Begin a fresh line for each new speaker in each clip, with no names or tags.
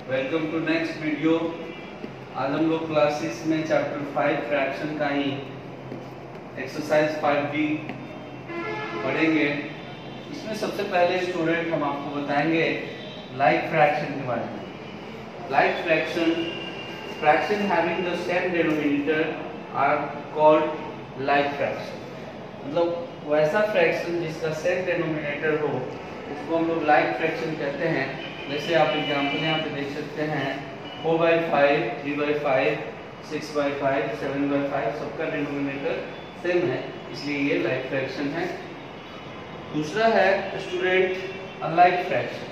Welcome to next video. आज हम लोग क्लासेस में चैप्टर 5 फ्रैक्शन का ही एक्सरसाइज 5D पढ़ेंगे। इसमें सबसे पहले स्टूडेंट हम आपको बताएंगे लाइक फ्रैक्शन के बारे में। Like fraction having the same denominator are called like fraction. मतलब वैसा फ्रैक्शन जिसका सेम डिनोमिनेटर हो उसको हम लोग लाइक फ्रैक्शन कहते हैं। जैसे आप एग्जाम्पल यहाँ पे देख सकते हैं 4/5, 3/5, 6/5, 7/5 सबका डिनोमिनेटर सेम है, इसलिए ये लाइक फ्रैक्शन है। दूसरा है student unlike fraction.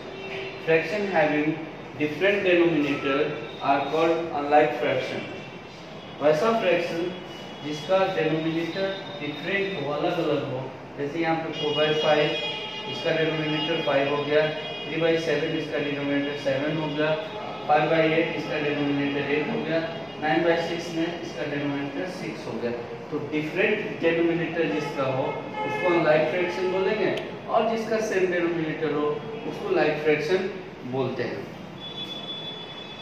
Fraction having different denominator are called unlike fraction. वैसा फ्रैक्शन जिसका डिनोमिनेटर डिफरेंट हो, अलग अलग हो। जैसे यहाँ पे 4/5 इसका डिनोमिनेटर 5 हो गया, 3/7 इसका डिनोमिनेटर 7 हो गया, 5/8 इसका डिनोमिनेटर 8 हो गया, 9/6 में इसका डिनोमिनेटर 6 हो गया। तो डिफरेंट डिनोमिनेटर जिसका हो उसको हम लाइक फ्रैक्शन बोलेंगे, और जिसका सेम डिनोमिनेटर हो उसको लाइक फ्रैक्शन बोलते हैं।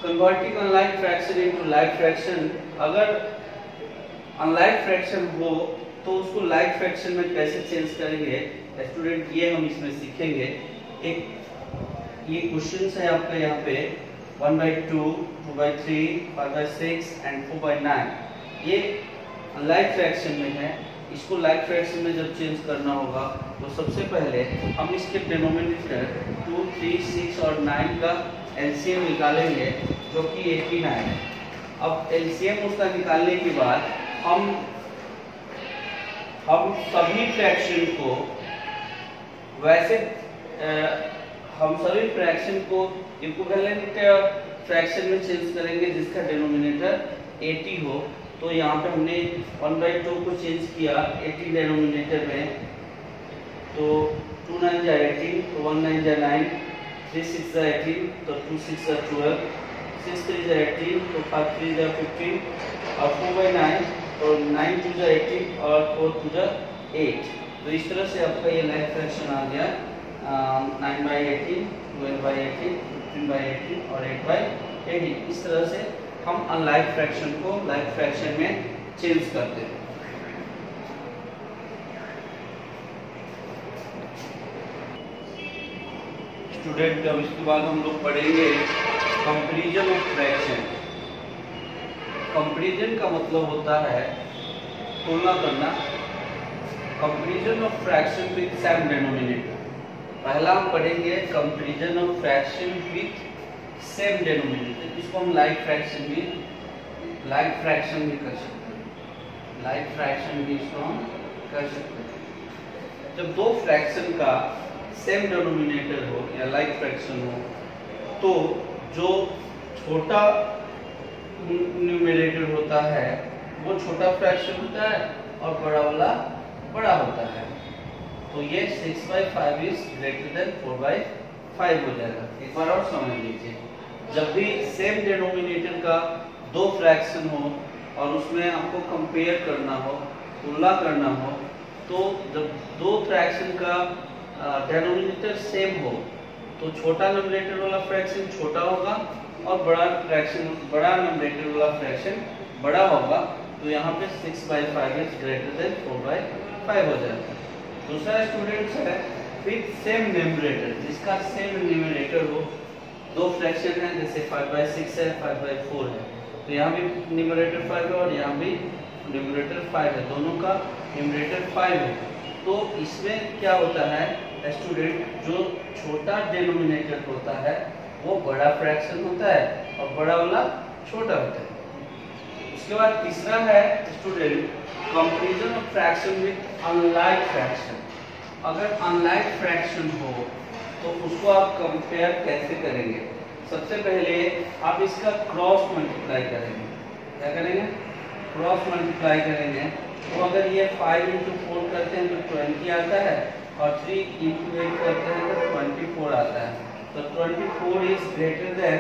Converting unlike fraction into like fraction. अगर अनलाइक फ्रैक्शन हो तो उसको लाइक फ्रैक्शन में कैसे चेंज करेंगे स्टूडेंट, ये हम इसमें सीखेंगे। एक ये क्वेश्चंस है आपका यहाँ पे 1/2, 2/3, 5/6 एंड 4/9। ये अनलाइक फ्रैक्शन में है। इसको लाइक फ्रैक्शन में जब चेंज करना होगा तो सबसे पहले हम इसके डिनोमिनेटर 2, 3, 6 और 9 का एलसीएम निकालेंगे जो कि 89 है। अब एलसीएम उसका निकालने के बाद हम सभी फ्रैक्शन को वैसे हम सभी फ्रैक्शन को इक्विवेलेंट फ्रैक्शन में चेंज करेंगे जिसका डिनोमिनेटर 80 हो। तो यहाँ पे हमने 1/2 को चेंज किया 80 डिनोमिनेटर में, तो 2 9 जा 18, तो 1 9 जा 9, 3 6 जा 18, तो 2 6 जा 12, 6 3 जा 18, तो 5 3 जा 15, और 4/9 तो 9 2 जा 18 और 4 2 जा 8। तो इस तरह से आपका ये लाइक फ्रैक्शन आ गया 9/18, 12/18, 15/18 और 8/18। इस तरह से हम अनलाइक फ्रैक्शन को लाइक फ्रैक्शन में चेंज करते हैं। स्टूडेंट अब इसके बाद हम लोग पढ़ेंगे कंपैरिजन ऑफ फ्रैक्शन। कंपैरिजन का मतलब होता है तुलना करना। Comparison of fraction with same denominator. पहला हम पढ़ेंगे comparison of fraction with same denominator. इसको हम लाइक फ्रैक्शन भी कर सकते हैं। लाइक फ्रैक्शन भी इसको हम कर सकते हैं। जब दो फ्रैक्शन का सेम डिनोमिनेटर हो या लाइक फ्रैक्शन हो तो जो छोटा न्यूमरेटर होता है वो छोटा फ्रैक्शन होता है और बड़ा वाला बड़ा होता है। तो ये 6/5 इज ग्रेटर देन 4/5 हो जाएगा। एक बार और समझ लीजिए, जब भी सेम डिनोमिनेटर का दो फ्रैक्शन हो और उसमें आपको कंपेयर करना हो, तुलना करना हो, तो जब दो फ्रैक्शन का डिनोमिनेटर सेम हो तो छोटा न्यूमरेटर वाला फ्रैक्शन छोटा होगा और बड़ा न्यूमरेटर वाला फ्रैक्शन बड़ा होगा। तो यहाँ पे 6/5 इज ग्रेटर देन 4/5 हो जाएगा। दूसरा स्टूडेंट्स है विद सेम न्यूमरेटर, जिसका सेम न्यूमरेटर हो। दो फ्रैक्शन है जैसे 5/6 है, 5/4 है, तो यहाँ भी न्यूमरेटर 5 है और यहाँ भी न्यूमरेटर 5 है, दोनों का न्यूमरेटर 5 है। तो इसमें क्या होता है स्टूडेंट, जो छोटा डिनोमिनेटर होता है वो बड़ा फ्रैक्शन होता है और बड़ा वाला छोटा होता है। उसके बाद तीसरा है student comparison of fraction with unlike fraction. अगर अनलाइक फ्रैक्शन हो तो उसको आप कंपेयर कैसे करेंगे? सबसे पहले आप इसका क्रॉस मल्टीप्लाई करेंगे। क्या करेंगे? क्रॉस मल्टीप्लाई करेंगे। तो अगर ये 5 × 4 करते हैं तो 20 आता है और 3 × 8 करते हैं तो 24 आता है। तो 24 is greater then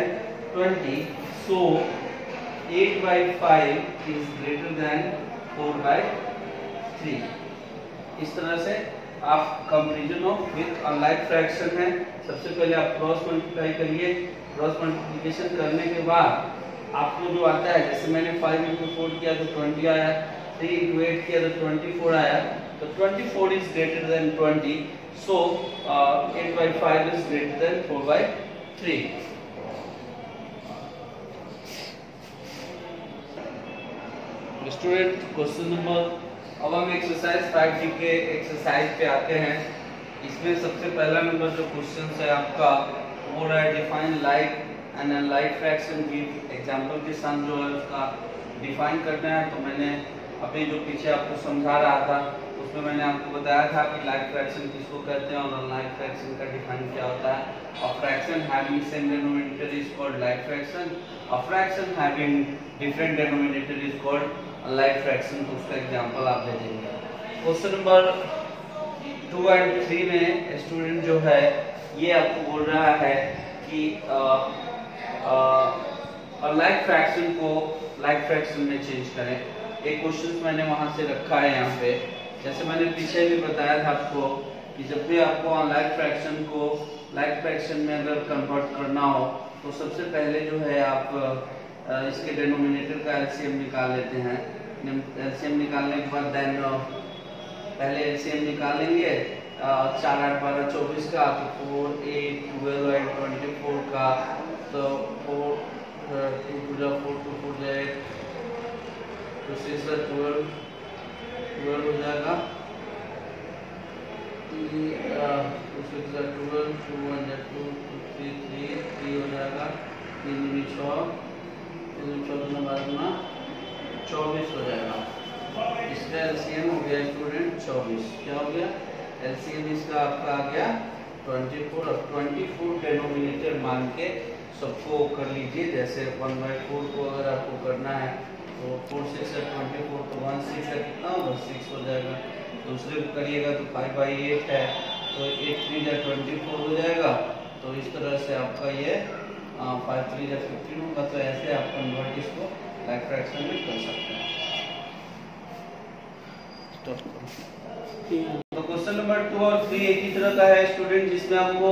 20, so 8/5 is greater then 4/3। इस तरह से आप comparison of with unlike fraction है। सबसे पहले आप क्रॉस मल्टीप्लाई करिए। क्रॉस मल्टीप्लिकेशन करने के बाद आपको जो आता है, जैसे मैंने 5 into 4 किया तो 20 आया, 3 into 8 किया तो 24 आया, तो 24 is greater than 20, so 8/5 is greater than 4/3. Student question number, अब हम एक्सरसाइज 5D के एक्सरसाइज पे आते हैं। इसमें सबसे पहला नंबर जो क्वेश्चन है आपका वो रहा है define like and unlike fraction. Give example के साथ जो है उसका डिफाइन करना है। तो मैंने अभी जो पीछे आपको समझा रहा था उसमें मैंने आपको बताया था कि लाइक फ्रैक्शन किसको कहते हैं और अनलाइक फ्रैक्शन का डिफाइन क्या होता है। A fraction having same denominator is called like fraction, a fraction having different denominator is called unlike fraction. तो उसका एग्जांपल आप दे देंगे। क्वेश्चन नंबर 2 और 3 में स्टूडेंट जो है ये आपको बोल रहा है कि अनलाइक फ्रैक्शन को लाइक फ्रैक्शन में चेंज करें। एक क्वेश्चन मैंने वहां से रखा है यहाँ पे। जैसे मैंने पीछे भी बताया था आपको कि जब भी आपको अनलाइक फ्रैक्शन को लाइक फ्रैक्शन में अगर कन्वर्ट करना हो तो सबसे पहले जो है आप इसके डिनोमिनेटर का एलसीएम निकाल लेते हैं। एलसीएम निकालने के बाद देन पहले एलसीएम निकालेंगे 4 8 12 24 का, तो 4 8 12 और 24 का, तो 4 2 2 4 2 4 जाए तो 6 12 12 हो जाएगा। 2 6 12 2 1 2 3 3 हो जाएगा। 3 6 14 12 24 हो जाएगा। इसका एलसीएम हो गया स्टूडेंट 24। क्या हो गया? एलसीएम इसका आपका आ गया 24। और 24 डिनोमिनेटर मान के सबको कर लीजिए। जैसे 1/4 को अगर आपको करना है तो 4 6 24, तो 1 6 है कितना होगा? 6 हो जाएगा। दूसरे को करिएगा तो 5/8 है, तो 8 3 24 हो जाएगा। तो इस तरह से आपका ये 5 3 15 होगा। तो ऐसे आप कन्वर्ट इसको लाइक फ्रैक्शन में कर सकते हैं। तो क्वेश्चन नंबर 2 और 3 एक ही तरह का है स्टूडेंट, जिसमें आपको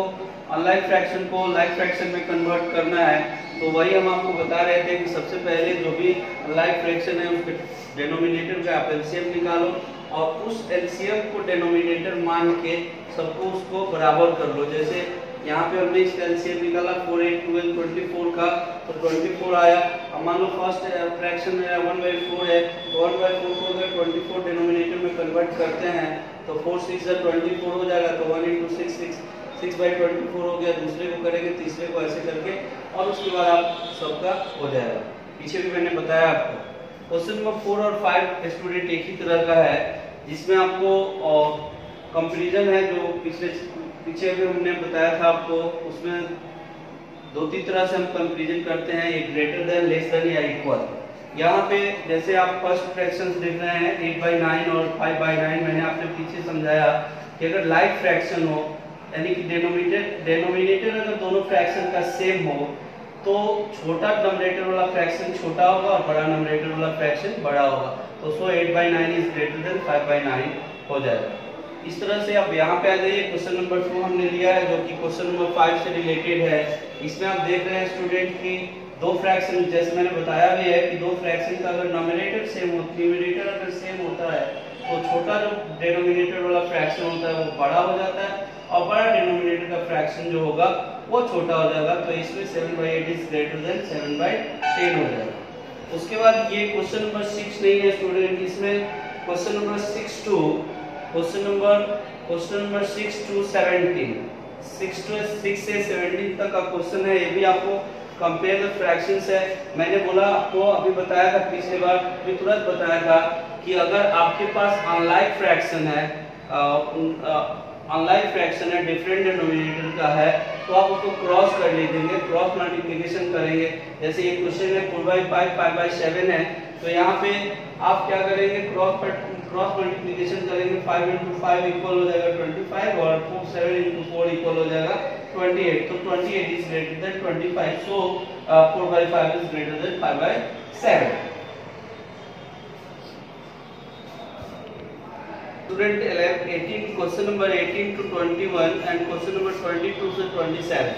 अनलाइक फ्रैक्शन को लाइक फ्रैक्शन में कन्वर्ट करना है। तो वही हम आपको बता रहे थे कि सबसे पहले जो भी अनलाइक फ्रैक्शन है उसके डिनोमिनेटर का आप एलसीएम निकालो और उस एलसीएम को डिनोमिनेटर मान के सबको उसको बराबर कर लो। जैसे यहाँ पे हमने इसका एलसीएम निकाला 4 8 12 24 का, तो 24 आया। अब मान लो फर्स्ट फ्रैक्शन मेरा 1/4 है, तो 1/4 को अगर 24 डिनोमिनेटर में कन्वर्ट करते हैं तो 4 6 24 हो जाएगा। तो 1 × 6 6/24 हो गया। दूसरे को करेंगे, तीसरे को ऐसे करके, और उसके बाद आप सबका हो जाएगा। पीछे भी मैंने बताया आपको। क्वेश्चन नंबर 4 और 5 स्टूडेंट एक ही तरह का है, जिसमें आपको कंपैरिजन है जो पीछे भी हमने बताया था आपको। उसमें 2-3 तरह से हम कंपैरिजन करते हैं, एक ग्रेटर देन, लेस देन या इक्वल। यहाँ पे जैसे आप फर्स्ट फ्रैक्शंस देख रहे हैं 8/9 और 5/9, मैंने आपसे पीछे समझाया कि अगर लाइक फ्रैक्शन हो यानी कि डिनोमिनेटर अगर दोनों फ्रैक्शन का सेम हो तो छोटा नंबरेटर वाला फ्रैक्शन छोटा होगा और बड़ा नंबरेटर वाला फ्रैक्शन बड़ा होगा। तो सो 8/9 इज ग्रेटर देन 5/9 हो जाएगा। इस तरह से आप यहाँ पे आ जाइए। क्वेश्चन नंबर 2 हमने लिया है जो कि क्वेश्चन नंबर 5 से रिलेटेड है। इसमें आप देख रहे हैं स्टूडेंट की दो फ्रैक्शन, जैसे मैंने बताया भी है कि दो फ्रैक्शन का अगर नॉमिनेटर सेम हो, न्यूमरेटर अगर सेम होता है तो छोटा जो डिनोमिनेटर वाला फ्रैक्शन होता है वो बड़ा हो जाता है और बड़ा डिनोमिनेटर का फ्रैक्शन जो होगा वो छोटा हो जाएगा। तो इसमें 7/8 इज ग्रेटर देन 7/10 हो जाएगा। उसके बाद ये क्वेश्चन नंबर 6 नहीं है स्टूडेंट, इसमें क्वेश्चन नंबर 6 to 17, 6 से 17 तक का क्वेश्चन है। ये भी आपको कंपेयर द फ्रैक्शंस है। मैंने बोला आपको, अभी बताया था पिछले बार भी तुरंत बताया था कि अगर आपके पास अनलाइक फ्रैक्शन है, डिफरेंट डिनोमिनेटर का है, तो आप उसको क्रॉस कर लीजिए, क्रॉस मल्टीप्लिकेशन करेंगे। जैसे ये क्वेश्चन है 4/5 5/7 है, तो यहाँ पे आप क्या करेंगे, क्रॉस मल्टीप्लिकेशन करेंगे। 5 × 5 इक्वल हो जाएगा 25 और 7 × 4 इक्वल हो जाएगा 28। तो 28 is greater than 25, so 4/5 is greater than 5/7। Student 18 question number 18 to 21 and question number 22 से 27,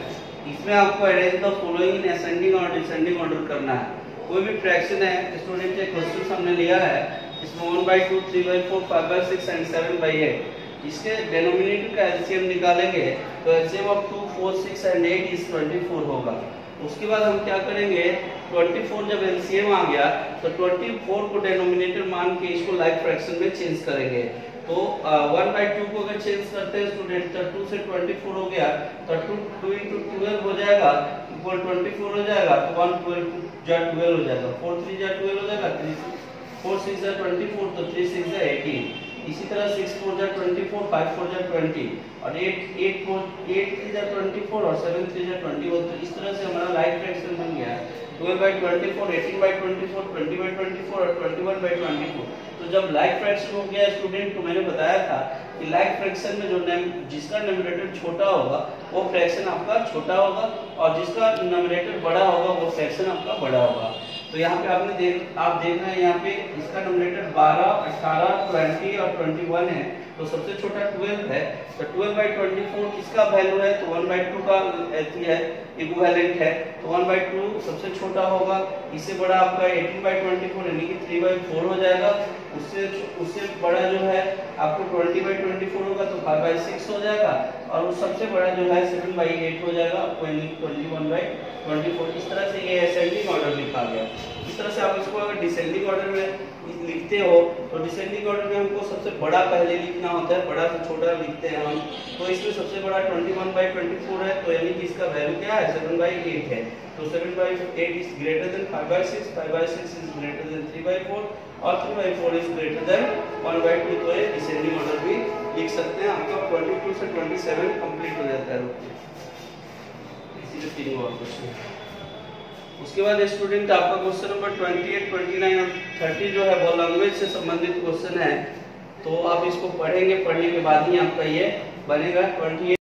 इसमें आपको arrange the following in ascending or descending order करना है। कोई भी फ्रैक्शन है स्टूडेंट, ये क्वेश्चन हमने लिया है, इसमें 1/2, 3/4, 5/6 एंड 7/8, इसके डिनोमिनेटर का एलसीएम निकालेंगे तो एलसीएम ऑफ 2, 4, 6 एंड 8 इज 24 होगा। उसके बाद हम क्या करेंगे, 24 जब एलसीएम आ गया तो 24 को डिनोमिनेटर मान के इसको लाइक फ्रैक्शन में चेंज करेंगे। तो 1/2 को अगर चेंज करते हैं स्टूडेंट तो 2 से 24 हो गया, तो 2 into 12 हो जाएगा इक्वल 24 हो जाएगा, तो 1 12 जा 12 हो जाएगा, 4 3 जा 12 हो जाएगा, 4 6 जा 24, तो 3 6 जा 18। इसी तरह 6 4 जा 24, 5 4 जा 20 और 8 3 जा 24 और 7 3 जा 21। तो इस तरह से हमारा लाइक फ्रैक्शन बन गया 12/24, 18/24, 20/24 और 21/24। तो जब लाइक फ्रैक्शन हो गया स्टूडेंट, तो मैंने बताया था कि लाइक फ्रैक्शन में जो जिसका न्यूमरेटर छोटा होगा वो फ्रैक्शन आपका छोटा होगा और जिसका न्यूमरेटर बड़ा होगा वो फ्रैक्शन आपका बड़ा होगा। तो यहाँ पे आप देख रहे हैं यहाँ पे इसका न्यूमरेटर 12, 18, 20 और 21 है, तो सबसे छोटा 12 है। तो 12/24 किसका वैल्यू है, तो 1/2 का है, इक्विवेलेंट है, तो 1/2 सबसे छोटा होगा। इससे बड़ा आपका 18/24 यानी कि 3/4 हो जाएगा। उससे बड़ा जो है आपको 20/24 होगा तो 5/6 हो जाएगा और उस सबसे बड़ा जो है 7/8 हो जाएगा, यानी 21/24। इस तरह से ये असेंडिंग ऑर्डर लिखा गया। इस तरह से आप इसको अगर डिसेंडिंग ऑर्डर में लिखते हो तो डिसेंडिंग ऑर्डर में हमको सबसे बड़ा पहले लिखना होता है, बड़ा से छोटा लिखते हैं हम। तो इसमें सबसे बड़ा 21/24 है, तो यानी कि इसका वैल्यू क्या है, 7/8 है। तो 7/8 is greater then 5/6, 5/6 is greater then 3/4 और 3/4 इज ग्रेटर देन 1/2। तो ये डिसेंडिंग ऑर्डर भी लिख सकते हैं। आपका 22 से 27 कंप्लीट हो जाता है। इसी में 3 और क्वेश्चन। उसके बाद स्टूडेंट आपका क्वेश्चन नंबर 28, 29 और 30 जो है वो लैंग्वेज से संबंधित क्वेश्चन है, तो आप इसको पढ़ेंगे, पढ़ने के बाद ही आपका ये बनेगा। 28